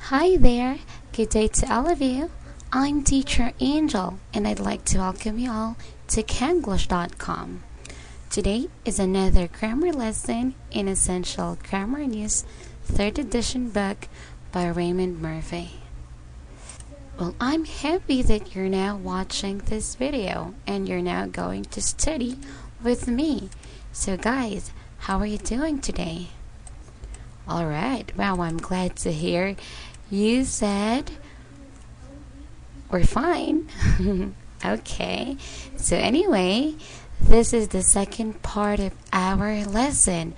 Hi there, good day to all of you. I'm Teacher Angel and I'd like to welcome you all to Kanglish.com. Today is another grammar lesson in Essential Grammar News 3rd edition book by Raymond Murphy. Well, I'm happy that you're now watching this video and you're now going to study with me. So guys, how are you doing today? Alright, wow, I'm glad to hear you said we're fine. Okay, so anyway, this is the second part of our lesson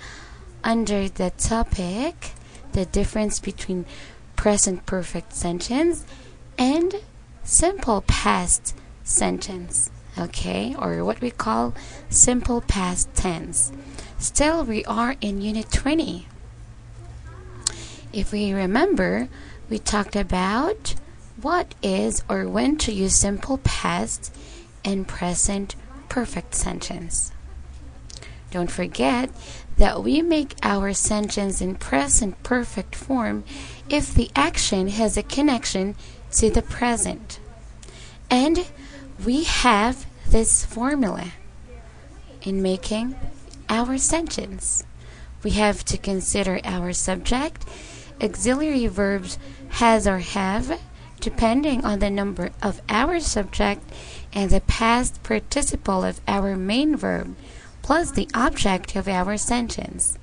under the topic, the difference between present perfect sentence and simple past sentence, okay, or what we call simple past tense. Still, we are in Unit 20. If we remember, we talked about what is or when to use simple past and present perfect sentence. Don't forget that we make our sentence in present perfect form if the action has a connection to the present. And we have this formula in making our sentence. We have to consider our subject, auxiliary verbs has or have, depending on the number of our subject, and the past participle of our main verb, plus the object of our sentence.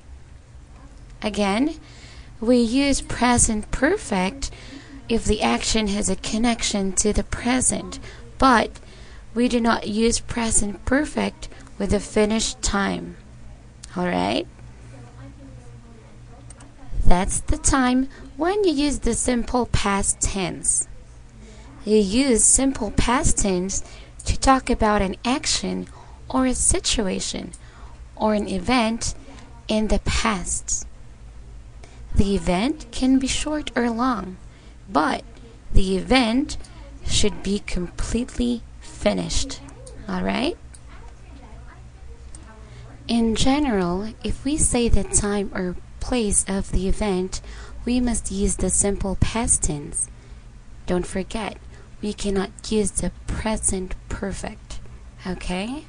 Again, we use present perfect if the action has a connection to the present, but we do not use present perfect with a finished time. Alright? That's the time when you use the simple past tense. You use simple past tense to talk about an action or a situation or an event in the past. The event can be short or long, but the event should be completely finished. Alright? In general, if we say the time or place of the event, we must use the simple past tense. Don't forget, we cannot use the present perfect. Okay?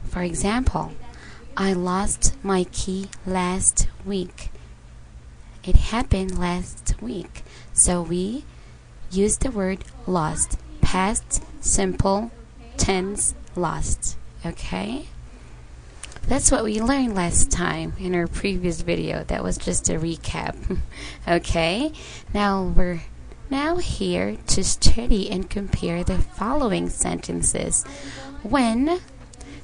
For example, I lost my key last week. It happened last week. So we use the word lost. Past simple tense lost. Okay? That's what we learned last time in our previous video. That was just a recap. Okay? Now we're here to study and compare the following sentences when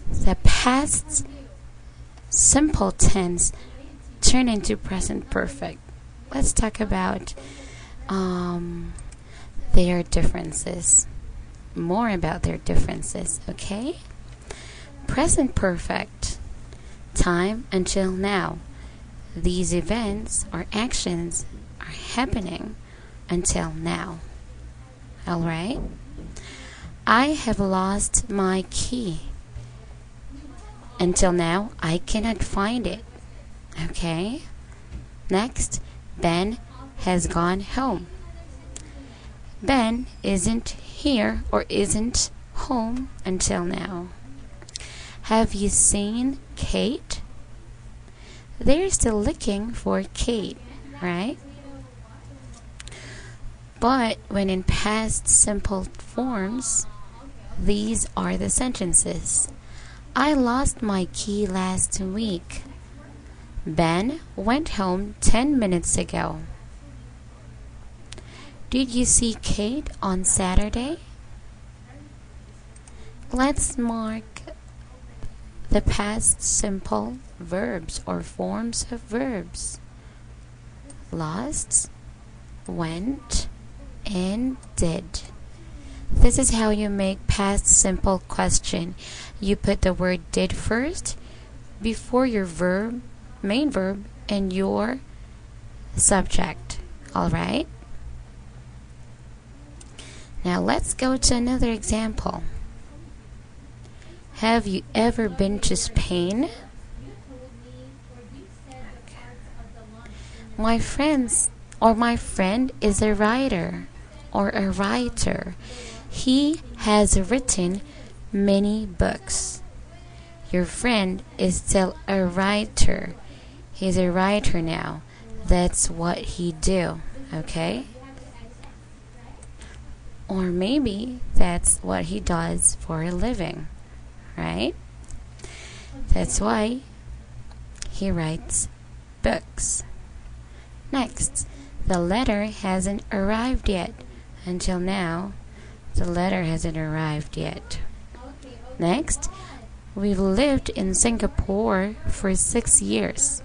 the past simple tense turn into present perfect. Let's talk about their differences. More about their differences, okay? Present perfect. Time until now. These events or actions are happening until now. Alright? I have lost my key. Until now, I cannot find it. Okay? Next, Ben has gone home. Ben isn't here or isn't home until now. Have you seen Kate? They're still looking for Kate, right? But when in past simple forms, these are the sentences. I lost my key last week. Ben went home 10 minutes ago. Did you see Kate on Saturday? Let's mark the past simple verbs or forms of verbs. Lost, went, and did. This is how you make past simple question. You put the word did first before your verb, main verb, and your subject. Alright? Now let's go to another example. Have you ever been to Spain? My friends Or my friend is a writer or a writer. He has written many books. Your friend is still a writer. He's a writer now. That's what he do, okay? Or maybe that's what he does for a living, right? That's why he writes books. Next, the letter hasn't arrived yet. Until now, the letter hasn't arrived yet. Next, we've lived in Singapore for 6 years.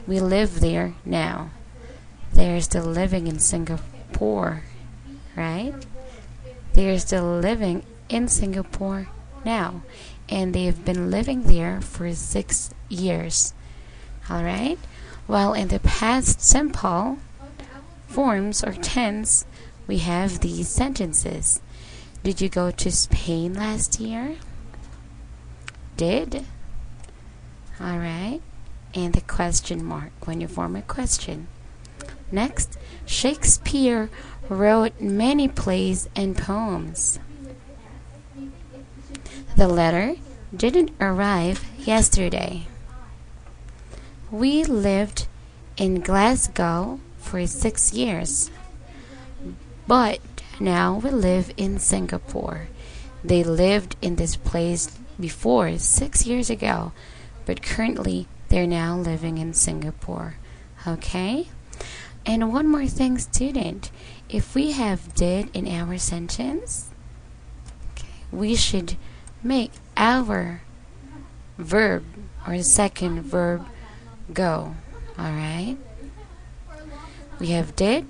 We live there now. They're still living in Singapore, right? They're still living in Singapore now. And they've been living there for 6 years. Alright? While in the past simple forms or tense, we have these sentences. Did you go to Spain last year? Did. Alright. And the question mark when you form a question. Next, Shakespeare wrote many plays and poems. The letter didn't arrive yesterday. We lived in Glasgow for 6 years, but now we live in Singapore. They lived in this place before 6 years ago, but currently they're now living in Singapore. Okay? And one more thing, student. If we have did in our sentence, we should make our verb or the second verb go. Alright? We have did,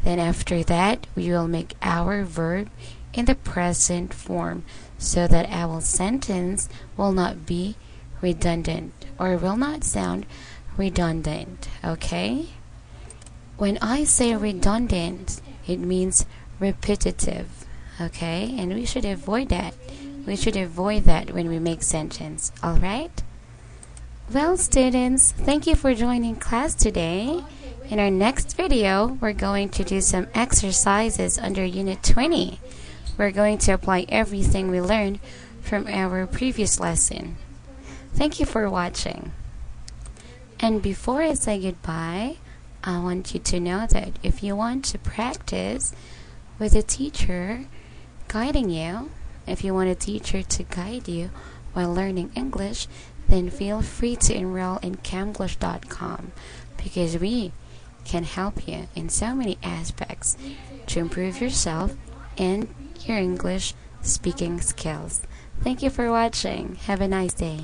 then after that we will make our verb in the present form so that our sentence will not be redundant or will not sound redundant. Okay? When I say redundant, it means repetitive. Okay? And we should avoid that. We should avoid that when we make sentence. Alright? Well, students, thank you for joining class today. In our next video, we're going to do some exercises under Unit 20. We're going to apply everything we learned from our previous lesson. Thank you for watching. And before I say goodbye, I want you to know that if you want to practice with a teacher guiding you, if you want a teacher to guide you while learning English, then feel free to enroll in Camglish.com because we can help you in so many aspects to improve yourself and your English speaking skills. Thank you for watching. Have a nice day.